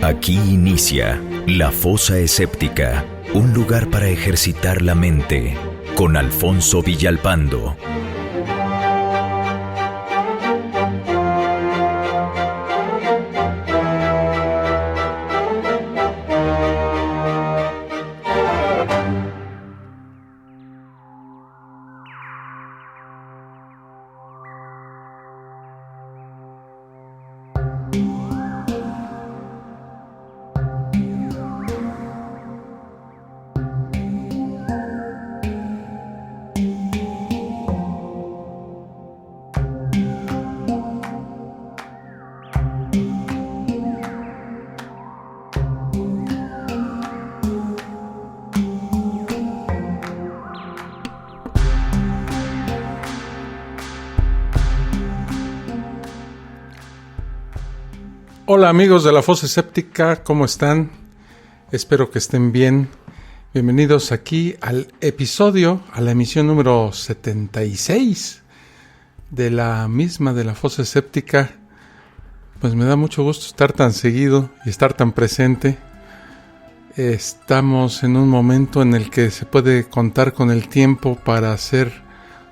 Aquí inicia La Fosa Escéptica, un lugar para ejercitar la mente, con Alfonso Villalpando. Hola amigos de La Fosa Escéptica, ¿cómo están? Espero que estén bien. Bienvenidos aquí al episodio, a la emisión número 76 de la misma de La Fosa Escéptica. Pues me da mucho gusto estar tan seguido y estar tan presente. Estamos en un momento en el que se puede contar con el tiempo para hacer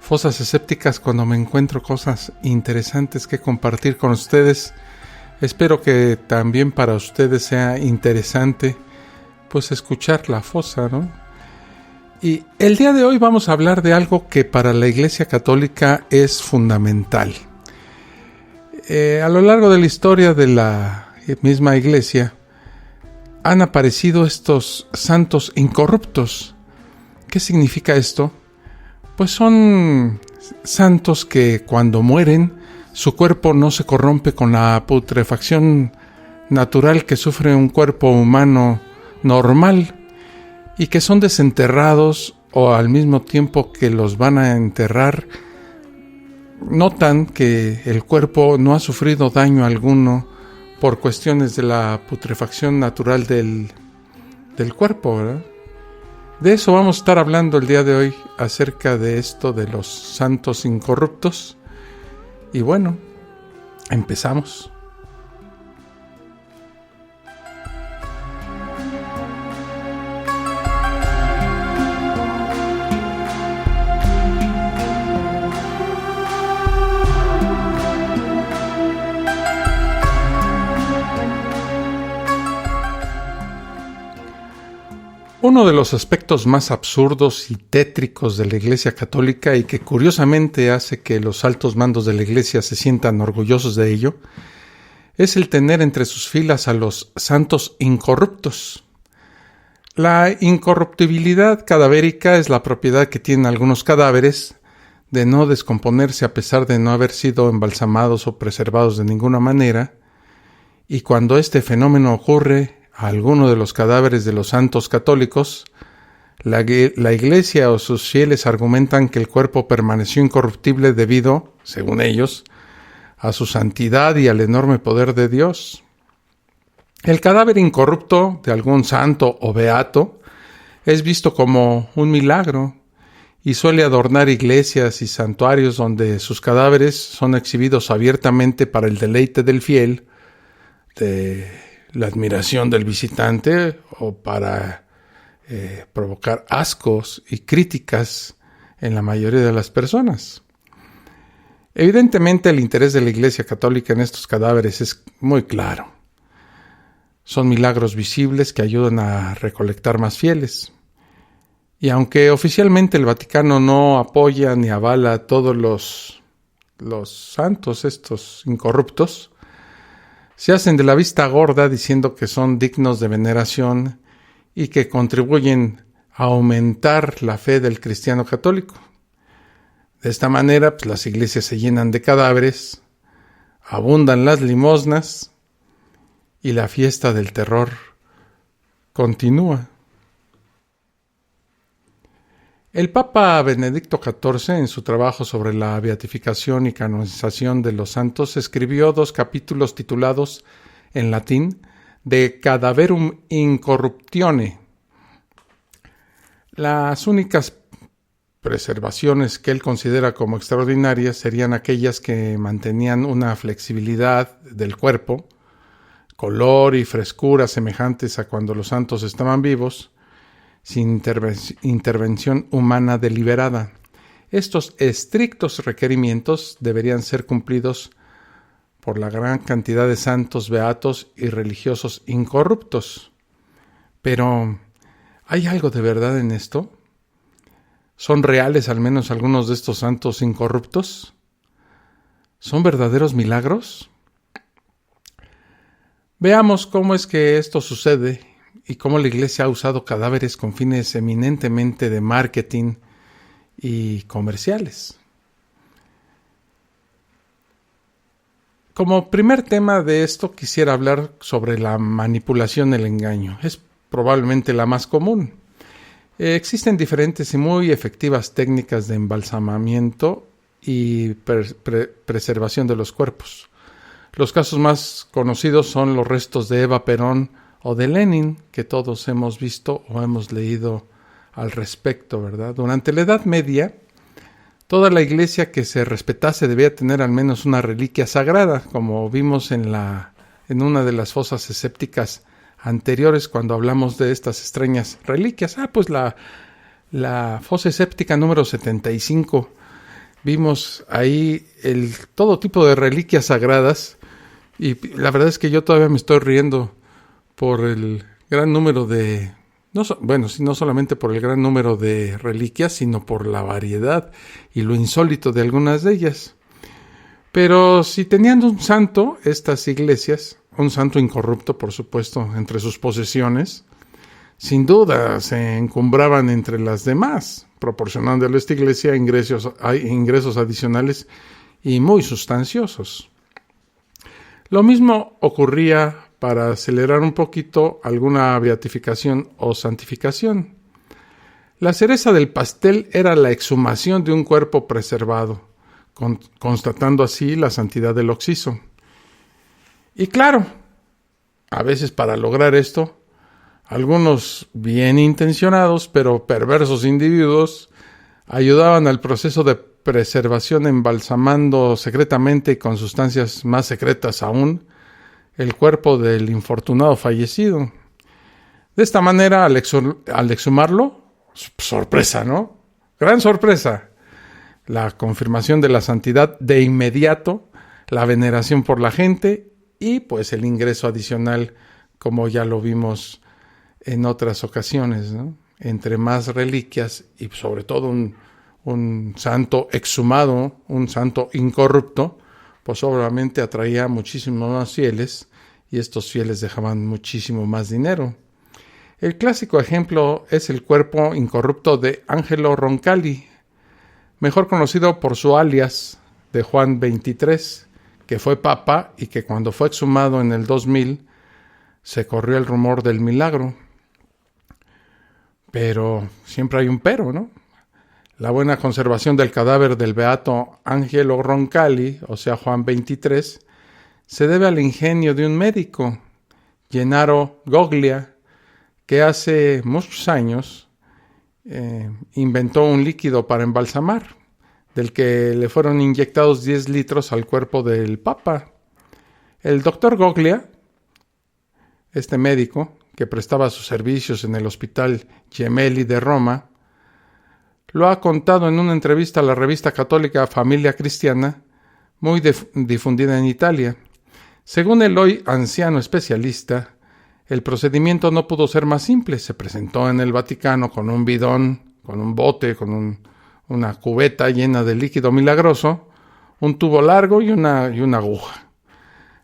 fosas escépticas cuando me encuentro cosas interesantes que compartir con ustedes. Espero que también para ustedes sea interesante pues escuchar la fosa, ¿no? Y el día de hoy vamos a hablar de algo que para la Iglesia Católica es fundamental. A lo largo de la historia de la misma Iglesia han aparecido estos santos incorruptos. ¿Qué significa esto? Pues son santos que cuando mueren su cuerpo no se corrompe con la putrefacción natural que sufre un cuerpo humano normal y que son desenterrados o al mismo tiempo que los van a enterrar, notan que el cuerpo no ha sufrido daño alguno por cuestiones de la putrefacción natural del cuerpo, ¿verdad? De eso vamos a estar hablando el día de hoy, acerca de esto de los santos incorruptos. Y bueno, empezamos. Uno de los aspectos más absurdos y tétricos de la Iglesia Católica, y que curiosamente hace que los altos mandos de la Iglesia se sientan orgullosos de ello, es el tener entre sus filas a los santos incorruptos. La incorruptibilidad cadavérica es la propiedad que tienen algunos cadáveres de no descomponerse a pesar de no haber sido embalsamados o preservados de ninguna manera, y cuando este fenómeno ocurre a alguno de los cadáveres de los santos católicos, la Iglesia o sus fieles argumentan que el cuerpo permaneció incorruptible debido, según ellos, a su santidad y al enorme poder de Dios. El cadáver incorrupto de algún santo o beato es visto como un milagro y suele adornar iglesias y santuarios donde sus cadáveres son exhibidos abiertamente para el deleite del fiel, de la admiración del visitante o para provocar ascos y críticas en la mayoría de las personas. Evidentemente el interés de la Iglesia Católica en estos cadáveres es muy claro. Son milagros visibles que ayudan a recolectar más fieles. Y aunque oficialmente el Vaticano no apoya ni avala a todos los santos estos incorruptos, se hacen de la vista gorda diciendo que son dignos de veneración y que contribuyen a aumentar la fe del cristiano católico. De esta manera, pues, las iglesias se llenan de cadáveres, abundan las limosnas y la fiesta del terror continúa. El Papa Benedicto XIV, en su trabajo sobre la beatificación y canonización de los santos, escribió 2 capítulos titulados, en latín, De Cadaverum Incorruptione. Las únicas preservaciones que él considera como extraordinarias serían aquellas que mantenían una flexibilidad del cuerpo, color y frescura semejantes a cuando los santos estaban vivos, sin intervención humana deliberada. Estos estrictos requerimientos deberían ser cumplidos por la gran cantidad de santos beatos y religiosos incorruptos. Pero, ¿hay algo de verdad en esto? ¿Son reales al menos algunos de estos santos incorruptos? ¿Son verdaderos milagros? Veamos cómo es que esto sucede y cómo la Iglesia ha usado cadáveres con fines eminentemente de marketing y comerciales. Como primer tema de esto quisiera hablar sobre la manipulación y el engaño. Es probablemente la más común. Existen diferentes y muy efectivas técnicas de embalsamamiento y preservación de los cuerpos. Los casos más conocidos son los restos de Eva Perón o de Lenin, que todos hemos visto o hemos leído al respecto, ¿verdad? Durante la Edad Media, toda la iglesia que se respetase debía tener al menos una reliquia sagrada, como vimos en una de las fosas escépticas anteriores cuando hablamos de estas extrañas reliquias. Pues la fosa escéptica número 75. Vimos ahí todo tipo de reliquias sagradas y la verdad es que yo todavía me estoy riendo por el gran número de... no solamente por el gran número de reliquias, sino por la variedad y lo insólito de algunas de ellas. Pero si tenían un santo, estas iglesias, un santo incorrupto, por supuesto, entre sus posesiones, sin duda se encumbraban entre las demás, proporcionando a esta iglesia ingresos adicionales y muy sustanciosos. Lo mismo ocurría para acelerar un poquito alguna beatificación o santificación. La cereza del pastel era la exhumación de un cuerpo preservado, constatando así la santidad del occiso. Y claro, a veces para lograr esto, algunos bien intencionados pero perversos individuos ayudaban al proceso de preservación embalsamando secretamente y con sustancias más secretas aún el cuerpo del infortunado fallecido. De esta manera, al exhumarlo, sorpresa, ¿no? Gran sorpresa. La confirmación de la santidad de inmediato, la veneración por la gente y pues el ingreso adicional, como ya lo vimos en otras ocasiones, ¿no? Entre más reliquias y sobre todo un santo exhumado, un santo incorrupto, pues obviamente atraía muchísimos más fieles y estos fieles dejaban muchísimo más dinero. El clásico ejemplo es el cuerpo incorrupto de Angelo Roncalli, mejor conocido por su alias de Juan XXIII, que fue papa y que cuando fue exhumado en el 2000 se corrió el rumor del milagro. Pero siempre hay un pero, ¿no? La buena conservación del cadáver del beato Angelo Roncalli, o sea Juan XXIII, se debe al ingenio de un médico, Gennaro Goglia, que hace muchos años inventó un líquido para embalsamar, del que le fueron inyectados 10 litros al cuerpo del Papa. El doctor Goglia, este médico, que prestaba sus servicios en el Hospital Gemelli de Roma, lo ha contado en una entrevista a la revista católica Familia Cristiana, muy difundida en Italia. Según el hoy anciano especialista, el procedimiento no pudo ser más simple. Se presentó en el Vaticano con un bidón, con un bote, con una cubeta llena de líquido milagroso, un tubo largo y una aguja.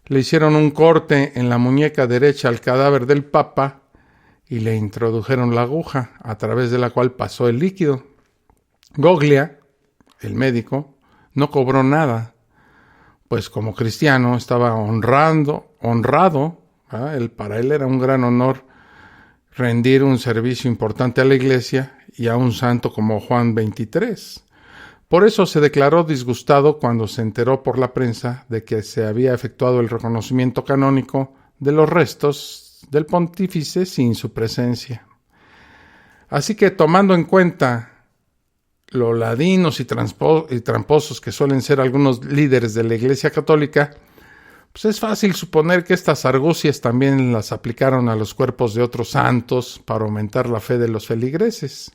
Le hicieron un corte en la muñeca derecha al cadáver del Papa y le introdujeron la aguja, a través de la cual pasó el líquido. Goglia, el médico, no cobró nada, pues como cristiano estaba honrado. Para él era un gran honor rendir un servicio importante a la iglesia y a un santo como Juan XXIII. Por eso se declaró disgustado cuando se enteró por la prensa de que se había efectuado el reconocimiento canónico de los restos del pontífice sin su presencia. Así que, tomando en cuenta lo ladinos y tramposos que suelen ser algunos líderes de la Iglesia Católica, Pues es fácil suponer que estas argucias también las aplicaron a los cuerpos de otros santos para aumentar la fe de los feligreses.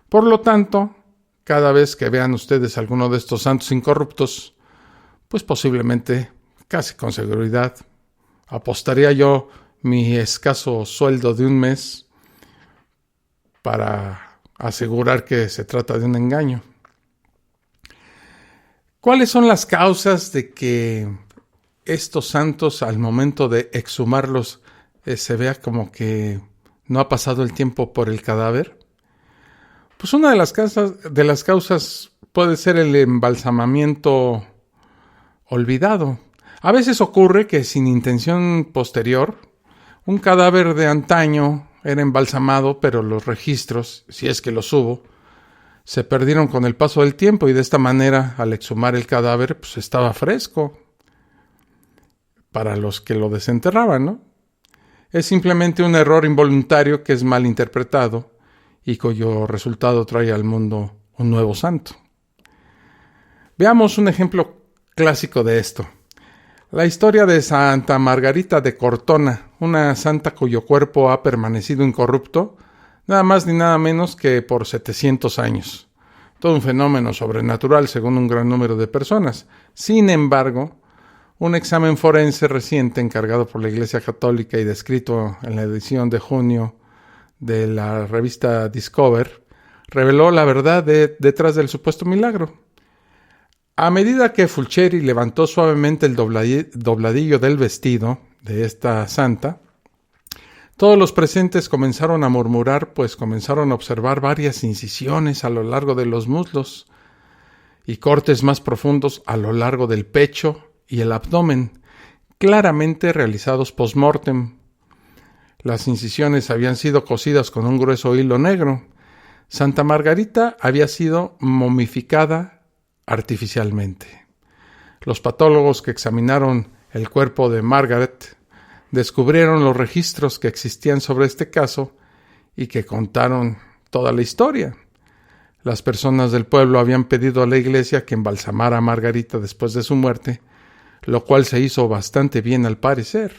Por lo tanto, cada vez que vean ustedes alguno de estos santos incorruptos, pues posiblemente, casi con seguridad, apostaría yo mi escaso sueldo de un mes para asegurar que se trata de un engaño. ¿Cuáles son las causas de que estos santos, al momento de exhumarlos, se vea como que no ha pasado el tiempo por el cadáver? Pues una de las causas puede ser el embalsamamiento olvidado. A veces ocurre que sin intención posterior, un cadáver de antaño era embalsamado, pero los registros, si es que los hubo, se perdieron con el paso del tiempo y de esta manera, al exhumar el cadáver, pues estaba fresco para los que lo desenterraban, ¿no? Es simplemente un error involuntario que es mal interpretado y cuyo resultado trae al mundo un nuevo santo. Veamos un ejemplo clásico de esto. La historia de Santa Margarita de Cortona, una santa cuyo cuerpo ha permanecido incorrupto, nada más ni nada menos que por 700 años. Todo un fenómeno sobrenatural según un gran número de personas. Sin embargo, un examen forense reciente encargado por la Iglesia Católica y descrito en la edición de junio de la revista Discover reveló la verdad detrás del supuesto milagro. A medida que Fulcheri levantó suavemente el dobladillo del vestido de esta santa, todos los presentes comenzaron a murmurar, pues comenzaron a observar varias incisiones a lo largo de los muslos y cortes más profundos a lo largo del pecho y el abdomen, claramente realizados post-mortem. Las incisiones habían sido cosidas con un grueso hilo negro. Santa Margarita había sido momificada artificialmente. Los patólogos que examinaron el cuerpo de Margaret descubrieron los registros que existían sobre este caso y que contaron toda la historia. Las personas del pueblo habían pedido a la iglesia que embalsamara a Margarita después de su muerte, lo cual se hizo bastante bien al parecer.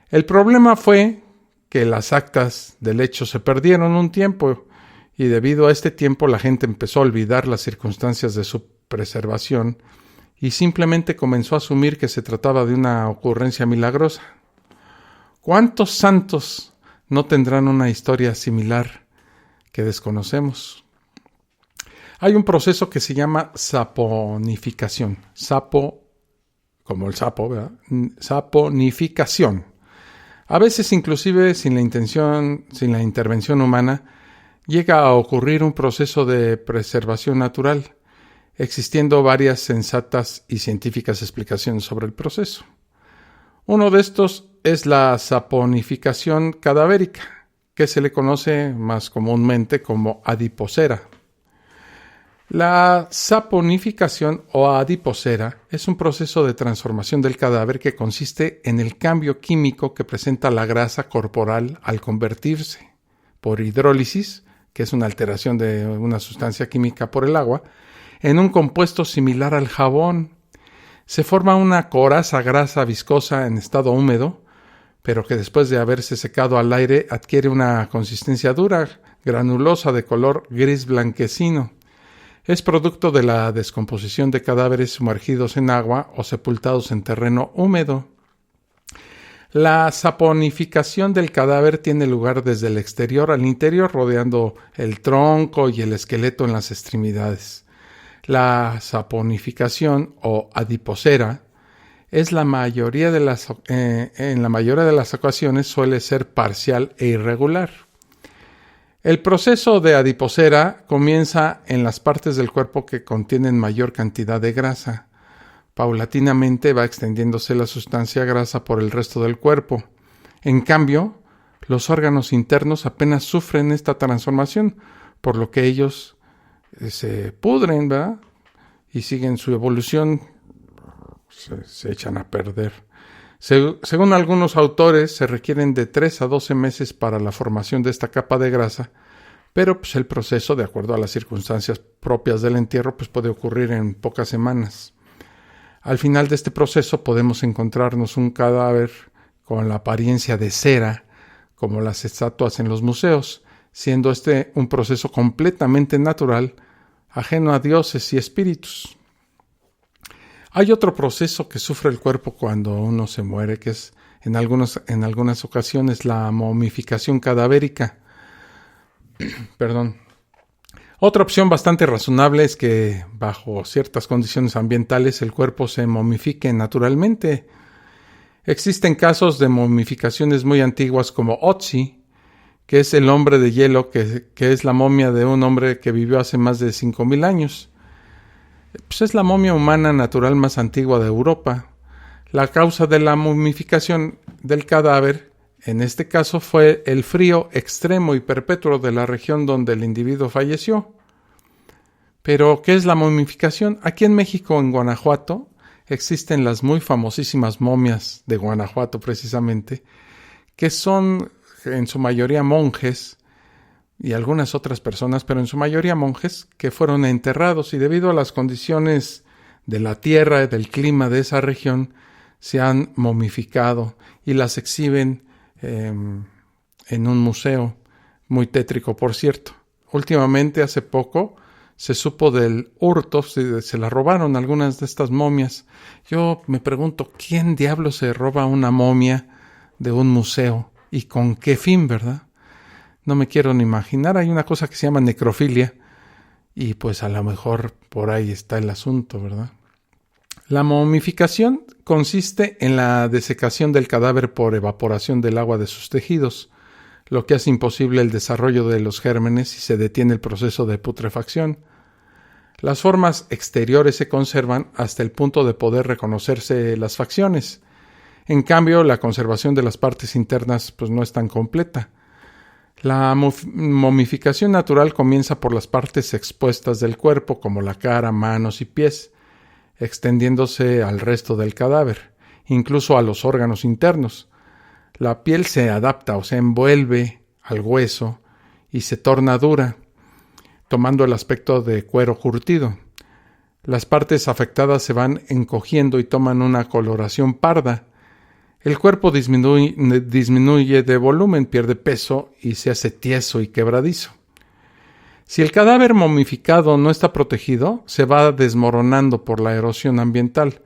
El problema fue que las actas del hecho se perdieron un tiempo y debido a este tiempo la gente empezó a olvidar las circunstancias de su preservación y simplemente comenzó a asumir que se trataba de una ocurrencia milagrosa. ¿Cuántos santos no tendrán una historia similar que desconocemos? Hay un proceso que se llama saponificación. Sapo, como el sapo, ¿verdad? Saponificación. A veces, inclusive, sin la intervención humana, llega a ocurrir un proceso de preservación natural, existiendo varias sensatas y científicas explicaciones sobre el proceso. Uno de estos es la saponificación cadavérica, que se le conoce más comúnmente como adiposera. La saponificación o adiposera es un proceso de transformación del cadáver que consiste en el cambio químico que presenta la grasa corporal al convertirse por hidrólisis, que es una alteración de una sustancia química por el agua, en un compuesto similar al jabón. Se forma una coraza grasa viscosa en estado húmedo, pero que después de haberse secado al aire adquiere una consistencia dura, granulosa de color gris blanquecino. Es producto de la descomposición de cadáveres sumergidos en agua o sepultados en terreno húmedo. La saponificación del cadáver tiene lugar desde el exterior al interior, rodeando el tronco y el esqueleto en las extremidades. La saponificación o adiposera en la mayoría de las ocasiones suele ser parcial e irregular. El proceso de adiposera comienza en las partes del cuerpo que contienen mayor cantidad de grasa. Paulatinamente va extendiéndose la sustancia grasa por el resto del cuerpo. En cambio, los órganos internos apenas sufren esta transformación, por lo que ellos se pudren, ¿verdad? Y siguen su evolución, se echan a perder. Según algunos autores, se requieren de 3 a 12 meses para la formación de esta capa de grasa, pero el proceso, de acuerdo a las circunstancias propias del entierro, puede ocurrir en pocas semanas. Al final de este proceso podemos encontrarnos un cadáver con la apariencia de cera, como las estatuas en los museos, siendo este un proceso completamente natural, ajeno a dioses y espíritus. Hay otro proceso que sufre el cuerpo cuando uno se muere, que es en algunas ocasiones la momificación cadavérica. Perdón. Otra opción bastante razonable es que bajo ciertas condiciones ambientales el cuerpo se momifique naturalmente. Existen casos de momificaciones muy antiguas como Otzi, que es el hombre de hielo, que es la momia de un hombre que vivió hace más de 5,000 años. Pues es la momia humana natural más antigua de Europa. La causa de la momificación del cadáver, en este caso, fue el frío extremo y perpetuo de la región donde el individuo falleció. Pero, ¿qué es la momificación? Aquí en México, en Guanajuato, existen las muy famosísimas momias de Guanajuato, precisamente, que son en su mayoría monjes y algunas otras personas, pero en su mayoría monjes, que fueron enterrados y debido a las condiciones de la tierra y del clima de esa región, se han momificado y las exhiben en un museo muy tétrico, por cierto. Últimamente, hace poco, se supo del hurto, se la robaron algunas de estas momias. Yo me pregunto, ¿quién diablo se roba una momia de un museo? ¿Y con qué fin, verdad? No me quiero ni imaginar. Hay una cosa que se llama necrofilia y pues a lo mejor por ahí está el asunto, ¿verdad? La momificación consiste en la desecación del cadáver por evaporación del agua de sus tejidos, lo que hace imposible el desarrollo de los gérmenes y se detiene el proceso de putrefacción. Las formas exteriores se conservan hasta el punto de poder reconocerse las facciones. En cambio, la conservación de las partes internas pues, no es tan completa. La momificación natural comienza por las partes expuestas del cuerpo, como la cara, manos y pies, extendiéndose al resto del cadáver, incluso a los órganos internos. La piel se adapta o se envuelve al hueso y se torna dura, tomando el aspecto de cuero curtido. Las partes afectadas se van encogiendo y toman una coloración parda. El cuerpo disminuye de volumen, pierde peso y se hace tieso y quebradizo. Si el cadáver momificado no está protegido, se va desmoronando por la erosión ambiental,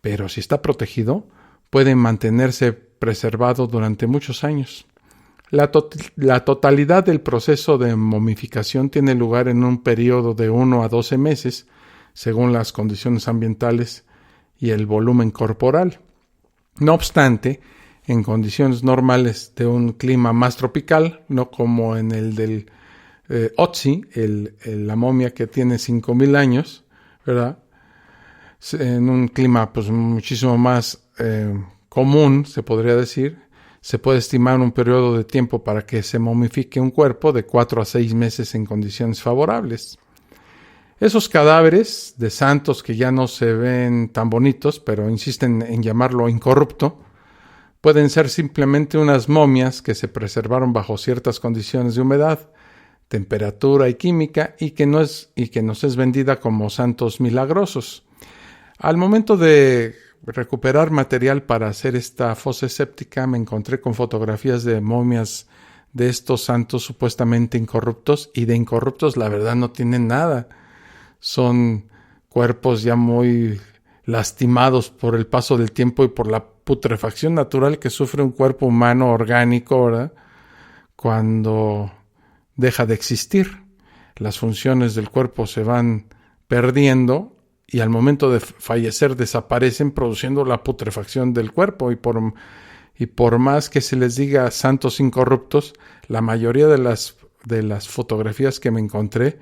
pero si está protegido, puede mantenerse preservado durante muchos años. La totalidad del proceso de momificación tiene lugar en un periodo de 1 a 12 meses, según las condiciones ambientales y el volumen corporal. No obstante, en condiciones normales de un clima más tropical, no como en el del Otzi, la momia que tiene 5,000 años, ¿verdad? En un clima pues muchísimo más común, se podría decir, se puede estimar un periodo de tiempo para que se momifique un cuerpo de 4 a 6 meses en condiciones favorables. Esos cadáveres de santos que ya no se ven tan bonitos, pero insisten en llamarlo incorrupto, pueden ser simplemente unas momias que se preservaron bajo ciertas condiciones de humedad, temperatura y química y que nos es vendida como santos milagrosos. Al momento de recuperar material para hacer esta fosa séptica, me encontré con fotografías de momias de estos santos supuestamente incorruptos, y de incorruptos la verdad no tienen nada. Son cuerpos ya muy lastimados por el paso del tiempo y por la putrefacción natural que sufre un cuerpo humano orgánico, ¿verdad? Cuando deja de existir. Las funciones del cuerpo se van perdiendo y al momento de fallecer desaparecen, produciendo la putrefacción del cuerpo. Y por más que se les diga santos incorruptos, la mayoría de las fotografías que me encontré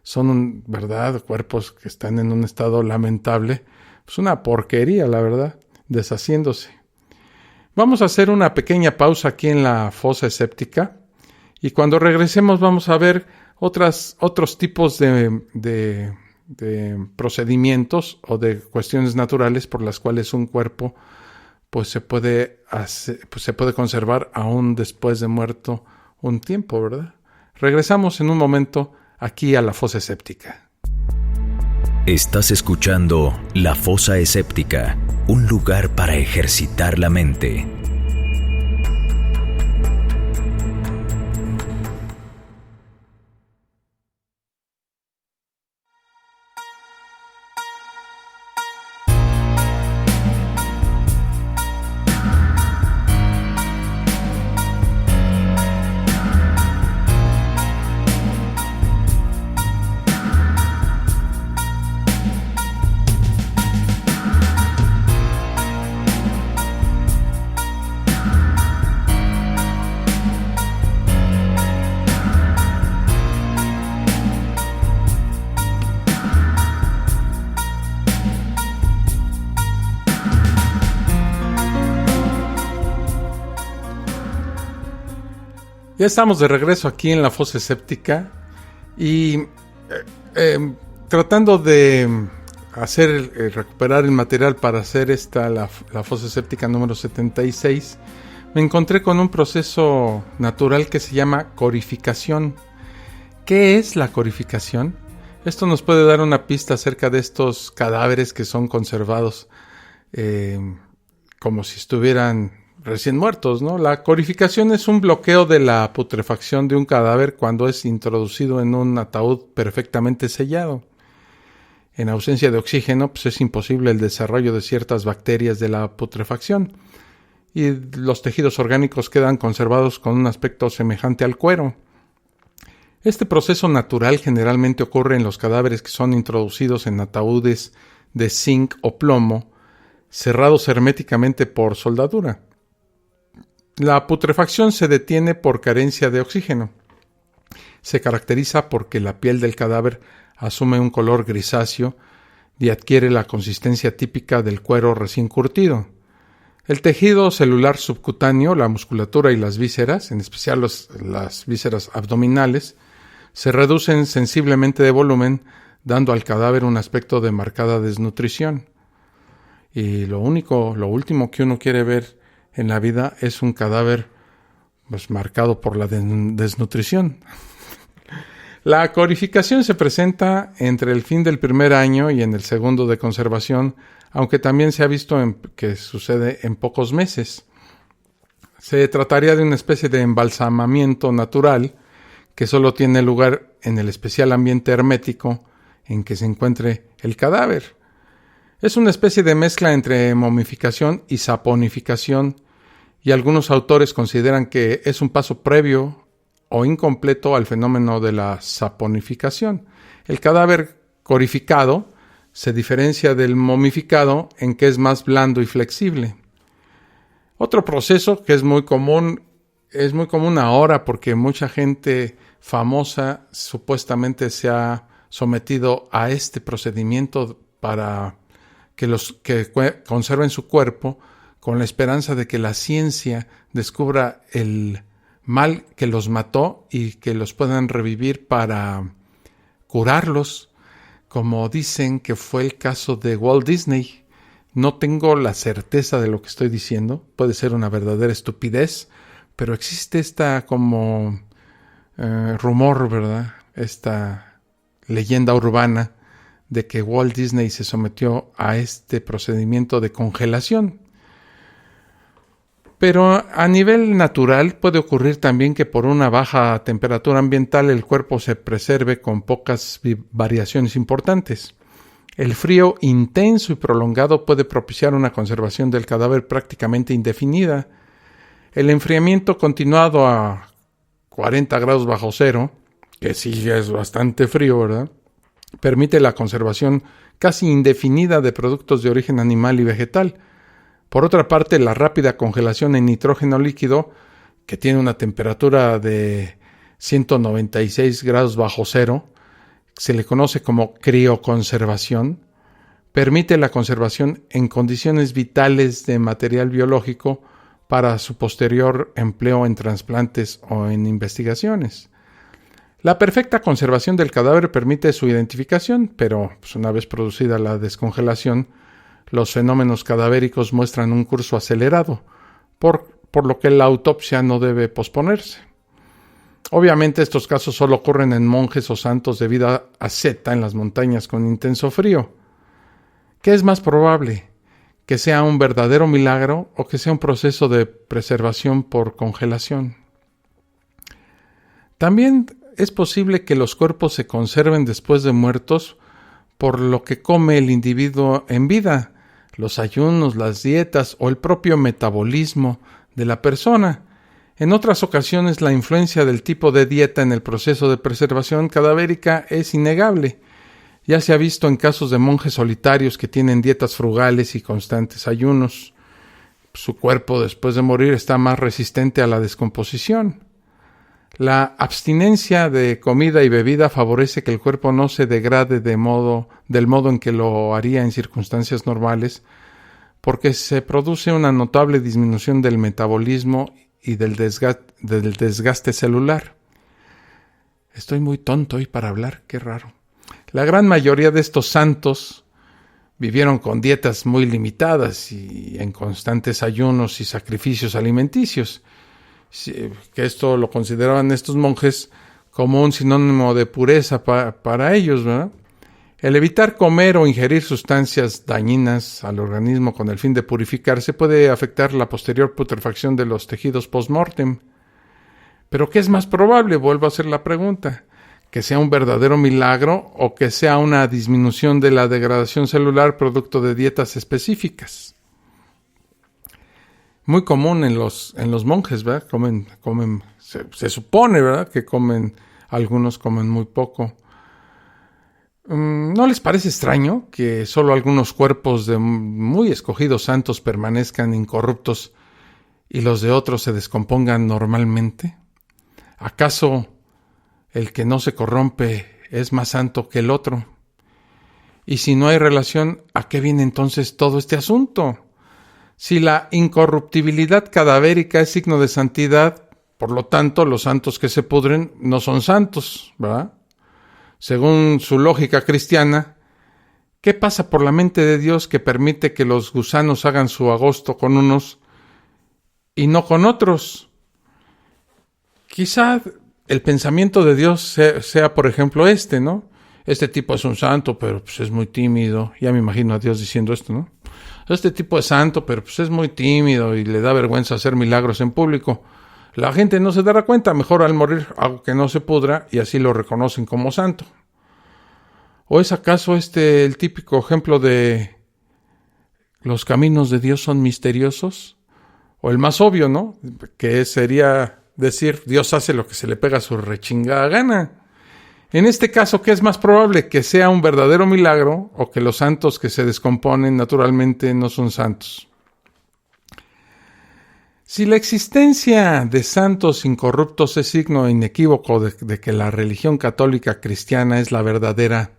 son, ¿verdad?, cuerpos que están en un estado lamentable. Es una porquería, la verdad, deshaciéndose. Vamos a hacer una pequeña pausa aquí en la fosa séptica y cuando regresemos vamos a ver otros tipos de procedimientos o de cuestiones naturales por las cuales un cuerpo pues se puede conservar aún después de muerto un tiempo, ¿verdad? Regresamos en un momento aquí a la fosa séptica. Estás escuchando La Fosa Escéptica, un lugar para ejercitar la mente. Ya estamos de regreso aquí en la Fosa Escéptica y tratando de recuperar el material para hacer la Fosa Escéptica número 76, me encontré con un proceso natural que se llama corificación. ¿Qué es la corificación? Esto nos puede dar una pista acerca de estos cadáveres que son conservados como si estuvieran recién muertos, ¿no? La corificación es un bloqueo de la putrefacción de un cadáver cuando es introducido en un ataúd perfectamente sellado. En ausencia de oxígeno, pues es imposible el desarrollo de ciertas bacterias de la putrefacción y los tejidos orgánicos quedan conservados con un aspecto semejante al cuero. Este proceso natural generalmente ocurre en los cadáveres que son introducidos en ataúdes de zinc o plomo, cerrados herméticamente por soldadura. La putrefacción se detiene por carencia de oxígeno. Se caracteriza porque la piel del cadáver asume un color grisáceo y adquiere la consistencia típica del cuero recién curtido. El tejido celular subcutáneo, la musculatura y las vísceras, en especial las vísceras abdominales, se reducen sensiblemente de volumen, dando al cadáver un aspecto de marcada desnutrición. Y lo último que uno quiere ver en la vida es un cadáver marcado por la desnutrición. La corificación se presenta entre el fin del primer año y en el segundo de conservación, aunque también se ha visto que sucede en pocos meses. Se trataría de una especie de embalsamamiento natural que solo tiene lugar en el especial ambiente hermético en que se encuentre el cadáver. Es una especie de mezcla entre momificación y saponificación, y algunos autores consideran que es un paso previo o incompleto al fenómeno de la saponificación. El cadáver corificado se diferencia del momificado en que es más blando y flexible. Otro proceso que es muy común ahora porque mucha gente famosa supuestamente se ha sometido a este procedimiento para que conserven su cuerpo con la esperanza de que la ciencia descubra el mal que los mató y que los puedan revivir para curarlos, como dicen que fue el caso de Walt Disney. No tengo la certeza de lo que estoy diciendo, puede ser una verdadera estupidez, pero existe esta como rumor, ¿verdad? Esta leyenda urbana de que Walt Disney se sometió a este procedimiento de congelación. Pero a nivel natural puede ocurrir también que por una baja temperatura ambiental el cuerpo se preserve con pocas variaciones importantes. El frío intenso y prolongado puede propiciar una conservación del cadáver prácticamente indefinida. El enfriamiento continuado a 40 grados bajo cero, que sí es bastante frío, ¿verdad?, permite la conservación casi indefinida de productos de origen animal y vegetal. Por otra parte, la rápida congelación en nitrógeno líquido, que tiene una temperatura de 196 grados bajo cero, se le conoce como crioconservación, permite la conservación en condiciones vitales de material biológico para su posterior empleo en trasplantes o en investigaciones. La perfecta conservación del cadáver permite su identificación, pero una vez producida la descongelación, los fenómenos cadavéricos muestran un curso acelerado, por lo que la autopsia no debe posponerse. Obviamente estos casos solo ocurren en monjes o santos de vida asceta en las montañas con intenso frío. ¿Qué es más probable? ¿Que sea un verdadero milagro o que sea un proceso de preservación por congelación? También es posible que los cuerpos se conserven después de muertos por lo que come el individuo en vida, los ayunos, las dietas o el propio metabolismo de la persona. En otras ocasiones, la influencia del tipo de dieta en el proceso de preservación cadavérica es innegable. Ya se ha visto en casos de monjes solitarios que tienen dietas frugales y constantes ayunos. Su cuerpo después de morir está más resistente a la descomposición. La abstinencia de comida y bebida favorece que el cuerpo no se degrade del modo en que lo haría en circunstancias normales, porque se produce una notable disminución del metabolismo y del desgaste celular. Estoy muy tonto hoy para hablar, qué raro. La gran mayoría de estos santos vivieron con dietas muy limitadas y en constantes ayunos y sacrificios alimenticios, que esto lo consideraban estos monjes como un sinónimo de pureza para ellos, ¿verdad? El evitar comer o ingerir sustancias dañinas al organismo con el fin de purificarse puede afectar la posterior putrefacción de los tejidos post-mortem. ¿Pero qué es más probable? Vuelvo a hacer la pregunta. ¿Que sea un verdadero milagro o que sea una disminución de la degradación celular producto de dietas específicas? Muy común en los monjes, ¿verdad? Se supone, ¿verdad? Que algunos comen muy poco. ¿No les parece extraño que solo algunos cuerpos de muy escogidos santos permanezcan incorruptos y los de otros se descompongan normalmente? ¿Acaso el que no se corrompe es más santo que el otro? Y si no hay relación, ¿a qué viene entonces todo este asunto? Si la incorruptibilidad cadavérica es signo de santidad, por lo tanto, los santos que se pudren no son santos, ¿verdad? Según su lógica cristiana, ¿qué pasa por la mente de Dios que permite que los gusanos hagan su agosto con unos y no con otros? Quizá el pensamiento de Dios sea, por ejemplo, ¿no? Este tipo es un santo, pero pues es muy tímido. Ya me imagino a Dios diciendo esto, ¿no? Este tipo es santo, pero pues es muy tímido y le da vergüenza hacer milagros en público. La gente no se dará cuenta, mejor al morir hago que no se pudra y así lo reconocen como santo. ¿O es acaso el típico ejemplo de los caminos de Dios son misteriosos? O el más obvio, ¿no? Que sería decir, Dios hace lo que se le pega a su rechingada gana. En este caso, ¿qué es más probable? ¿Que sea un verdadero milagro o que los santos que se descomponen naturalmente no son santos? Si la existencia de santos incorruptos es signo inequívoco de que la religión católica cristiana es la verdadera,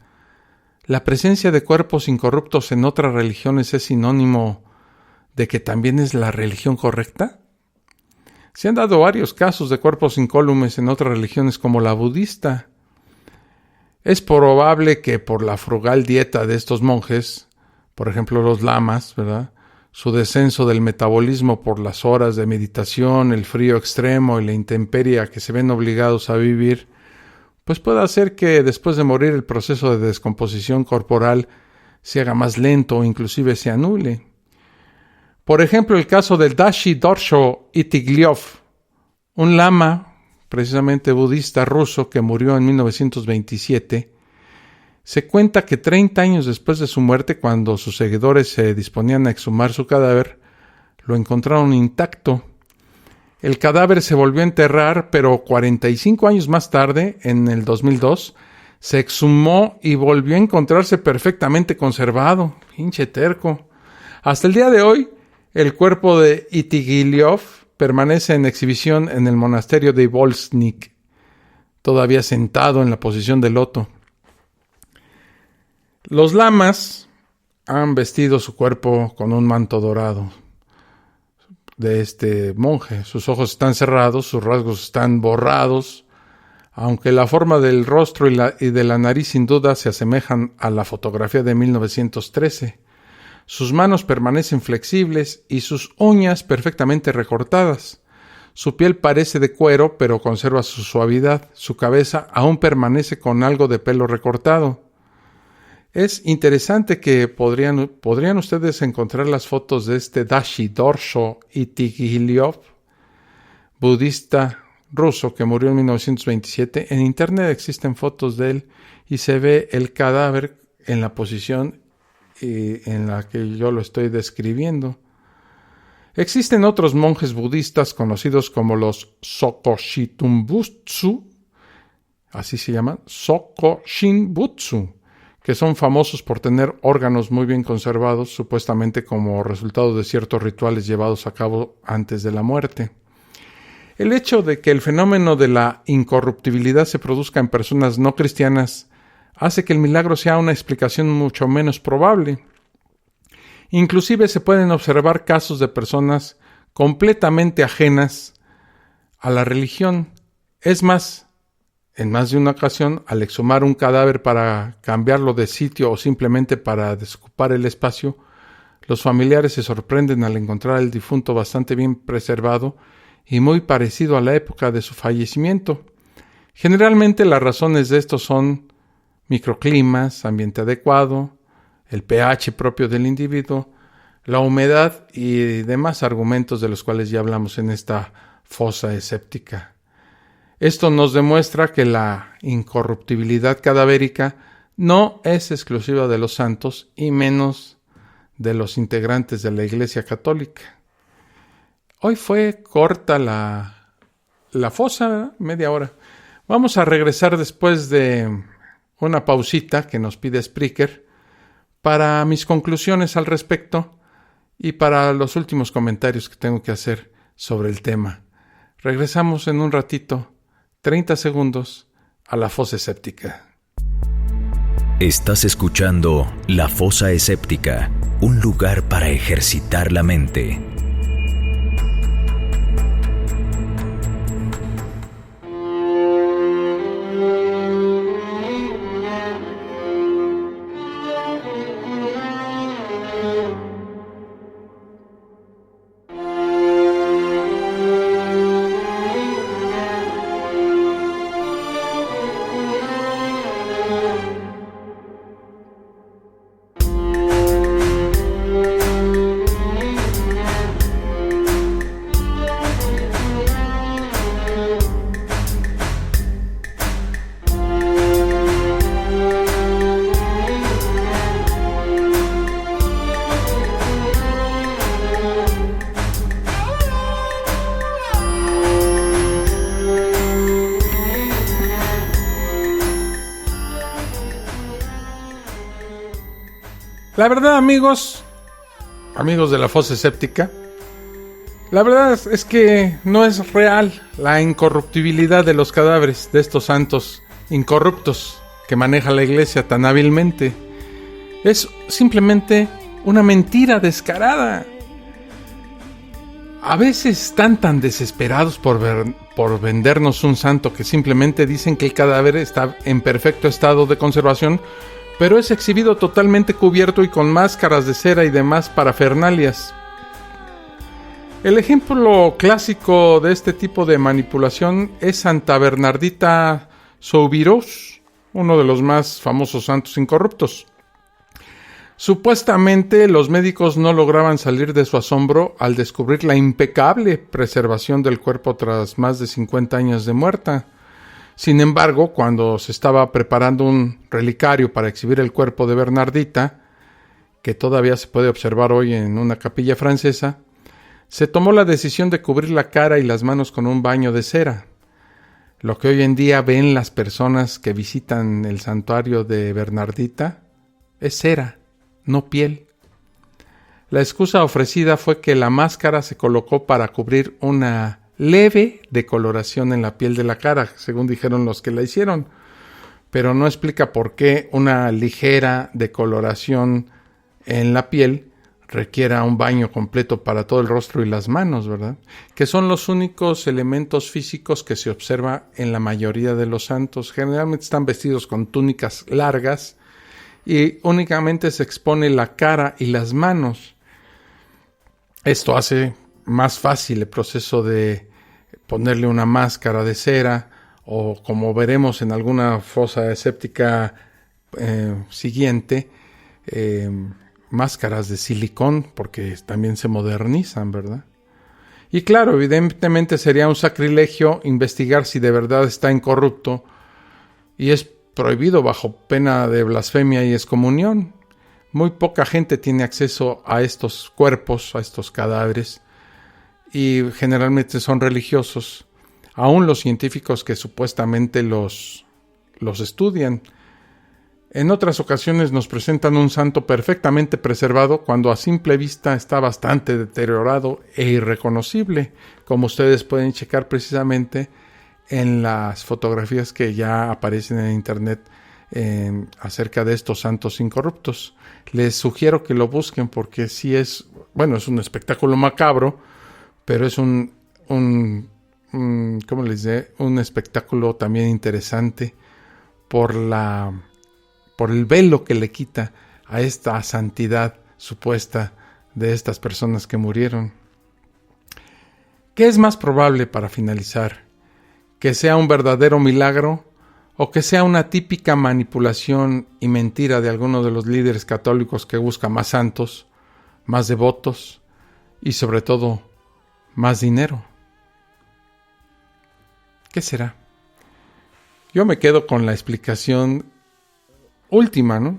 ¿la presencia de cuerpos incorruptos en otras religiones es sinónimo de que también es la religión correcta? Se han dado varios casos de cuerpos incólumes en otras religiones como la budista. Es probable que por la frugal dieta de estos monjes, por ejemplo los lamas, ¿verdad?, su descenso del metabolismo por las horas de meditación, el frío extremo y la intemperie a que se ven obligados a vivir, pues puede hacer que después de morir el proceso de descomposición corporal se haga más lento o inclusive se anule. Por ejemplo, el caso del Dashi Dorsho Itigliov, un lama precisamente budista ruso que murió en 1927, se cuenta que 30 años después de su muerte, cuando sus seguidores se disponían a exhumar su cadáver, lo encontraron intacto. El cadáver se volvió a enterrar, pero 45 años más tarde, en el 2002, se exhumó y volvió a encontrarse perfectamente conservado. Pinche terco. Hasta el día de hoy, el cuerpo de Itigliov permanece en exhibición en el monasterio de Volsnik, todavía sentado en la posición de loto. Los lamas han vestido su cuerpo con un manto dorado de este monje. Sus ojos están cerrados, sus rasgos están borrados, aunque la forma del rostro y de la nariz sin duda se asemejan a la fotografía de 1913. Sus manos permanecen flexibles y sus uñas perfectamente recortadas. Su piel parece de cuero, pero conserva su suavidad. Su cabeza aún permanece con algo de pelo recortado. Es interesante que podrían ustedes encontrar las fotos de este Dashi Dorsho Itigiliov, budista ruso que murió en 1927. En internet existen fotos de él y se ve el cadáver en la posición en la que yo lo estoy describiendo. Existen otros monjes budistas conocidos como los Sokoshinbutsu, así se llaman, Sokoshinbutsu, que son famosos por tener órganos muy bien conservados, supuestamente como resultado de ciertos rituales llevados a cabo antes de la muerte. El hecho de que el fenómeno de la incorruptibilidad se produzca en personas no cristianas hace que el milagro sea una explicación mucho menos probable. Inclusive se pueden observar casos de personas completamente ajenas a la religión. Es más, en más de una ocasión, al exhumar un cadáver para cambiarlo de sitio o simplemente para desocupar el espacio, los familiares se sorprenden al encontrar al difunto bastante bien preservado y muy parecido a la época de su fallecimiento. Generalmente las razones de esto son microclimas, ambiente adecuado, el pH propio del individuo, la humedad y demás argumentos de los cuales ya hablamos en esta fosa escéptica. Esto nos demuestra que la incorruptibilidad cadavérica no es exclusiva de los santos y menos de los integrantes de la Iglesia Católica. Hoy fue corta la fosa, ¿verdad? Media hora. Vamos a regresar después de una pausita que nos pide Spreaker para mis conclusiones al respecto y para los últimos comentarios que tengo que hacer sobre el tema. Regresamos en un ratito, 30 segundos, a la fosa escéptica. Estás escuchando La Fosa Escéptica, un lugar para ejercitar la mente. La verdad, amigos de la fosa escéptica, la verdad es que no es real la incorruptibilidad de los cadáveres de estos santos incorruptos que maneja la Iglesia tan hábilmente. Es simplemente una mentira descarada. A veces están tan desesperados por vendernos un santo que simplemente dicen que el cadáver está en perfecto estado de conservación, pero es exhibido totalmente cubierto y con máscaras de cera y demás parafernalias. El ejemplo clásico de este tipo de manipulación es Santa Bernardita Soubirous, uno de los más famosos santos incorruptos. Supuestamente los médicos no lograban salir de su asombro al descubrir la impecable preservación del cuerpo tras más de 50 años de muerta. Sin embargo, cuando se estaba preparando un relicario para exhibir el cuerpo de Bernardita, que todavía se puede observar hoy en una capilla francesa, se tomó la decisión de cubrir la cara y las manos con un baño de cera. Lo que hoy en día ven las personas que visitan el santuario de Bernardita es cera, no piel. La excusa ofrecida fue que la máscara se colocó para cubrir una leve decoloración en la piel de la cara, según dijeron los que la hicieron, pero no explica por qué una ligera decoloración en la piel requiera un baño completo para todo el rostro y las manos, ¿verdad? Que son los únicos elementos físicos que se observa en la mayoría de los santos. Generalmente están vestidos con túnicas largas y únicamente se expone la cara y las manos. Esto hace más fácil el proceso de ponerle una máscara de cera, o como veremos en alguna fosa escéptica siguiente, máscaras de silicón, porque también se modernizan, ¿verdad? Y claro, evidentemente sería un sacrilegio investigar si de verdad está incorrupto, y es prohibido bajo pena de blasfemia y excomunión. Muy poca gente tiene acceso a estos cuerpos, a estos cadáveres, y generalmente son religiosos, aún los científicos que supuestamente los estudian. En otras ocasiones nos presentan un santo perfectamente preservado cuando a simple vista está bastante deteriorado e irreconocible, como ustedes pueden checar precisamente en las fotografías que ya aparecen en internet acerca de estos santos incorruptos. Les sugiero que lo busquen porque sí es un espectáculo macabro, pero es un espectáculo también interesante por el velo que le quita a esta santidad supuesta de estas personas que murieron. ¿Qué es más probable, para finalizar? ¿Que sea un verdadero milagro o que sea una típica manipulación y mentira de alguno de los líderes católicos que busca más santos, más devotos y sobre todo más dinero? ¿Qué será? Yo me quedo con la explicación última, ¿no?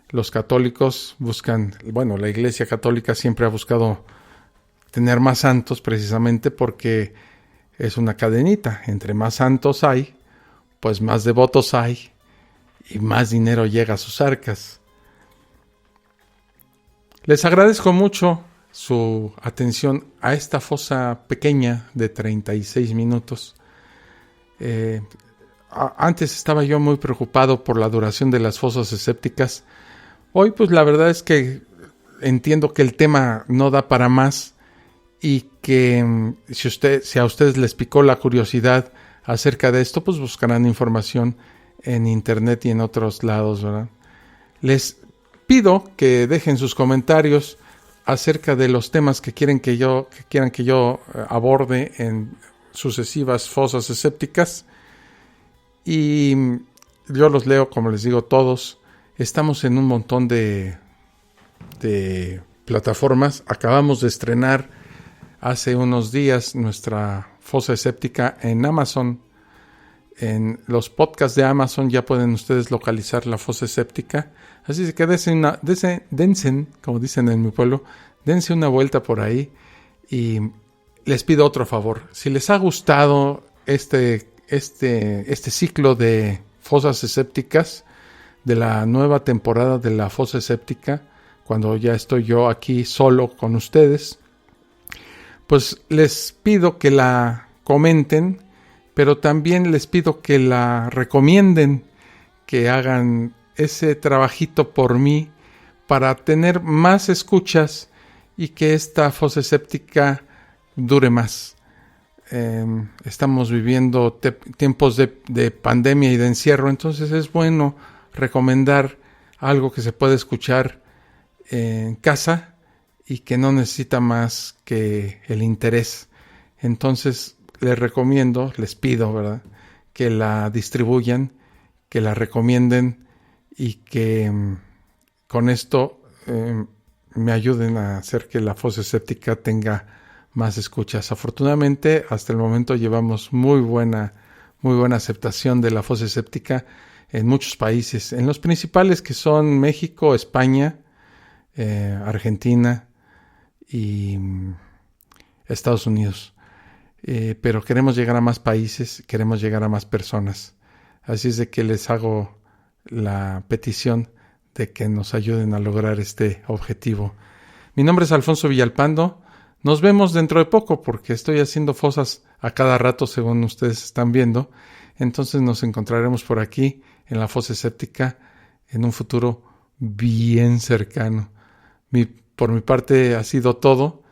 Los católicos buscan, la Iglesia Católica siempre ha buscado tener más santos precisamente porque es una cadenita. Entre más santos hay, pues más devotos hay y más dinero llega a sus arcas. Les agradezco mucho su atención a esta fosa pequeña de 36 minutos. Antes estaba yo muy preocupado por la duración de las fosas escépticas. Hoy pues la verdad es que entiendo que el tema no da para más y que si a ustedes les picó la curiosidad acerca de esto, pues buscarán información en internet y en otros lados, ¿verdad? Les pido que dejen sus comentarios acerca de los temas que quieran que yo aborde en sucesivas fosas escépticas. Y yo los leo, como les digo, todos. Estamos en un montón de plataformas. Acabamos de estrenar hace unos días nuestra fosa escéptica en Amazon. En los podcasts de Amazon ya pueden ustedes localizar la fosa escéptica. Así que dense, como dicen en mi pueblo, dense una vuelta por ahí. Y les pido otro favor. Si les ha gustado este ciclo de fosas escépticas, de la nueva temporada de la fosa escéptica, cuando ya estoy yo aquí solo con ustedes, pues les pido que la comenten, pero también les pido que la recomienden, que hagan ese trabajito por mí para tener más escuchas y que esta fosa escéptica dure más. Estamos viviendo tiempos de pandemia y de encierro, entonces es bueno recomendar algo que se puede escuchar en casa y que no necesita más que el interés. Entonces les pido, ¿verdad?, que la distribuyan, que la recomienden y que con esto me ayuden a hacer que la fosa escéptica tenga más escuchas. Afortunadamente, hasta el momento llevamos muy buena aceptación de la fosa escéptica en muchos países, en los principales que son México, España, Argentina y Estados Unidos. Pero queremos llegar a más países, queremos llegar a más personas. Así es de que les hago la petición de que nos ayuden a lograr este objetivo. Mi nombre es Alfonso Villalpando. Nos vemos dentro de poco porque estoy haciendo fosas a cada rato según ustedes están viendo. Entonces nos encontraremos por aquí en la fosa escéptica en un futuro bien cercano. Por mi parte ha sido todo.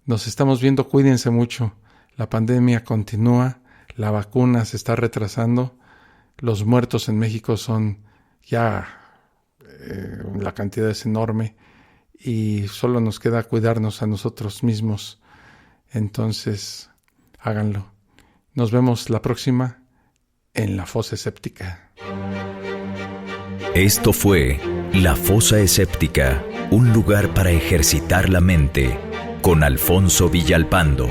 Nos estamos viendo, cuídense mucho. La pandemia continúa, la vacuna se está retrasando, los muertos en México son ya, la cantidad es enorme. Y solo nos queda cuidarnos a nosotros mismos. Entonces, háganlo. Nos vemos la próxima en La Fosa Escéptica. Esto fue La Fosa Escéptica, un lugar para ejercitar la mente, con Alfonso Villalpando.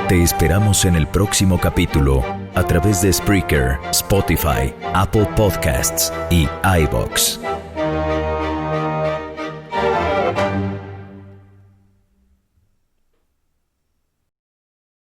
Te esperamos en el próximo capítulo a través de Spreaker, Spotify, Apple Podcasts y iVoox.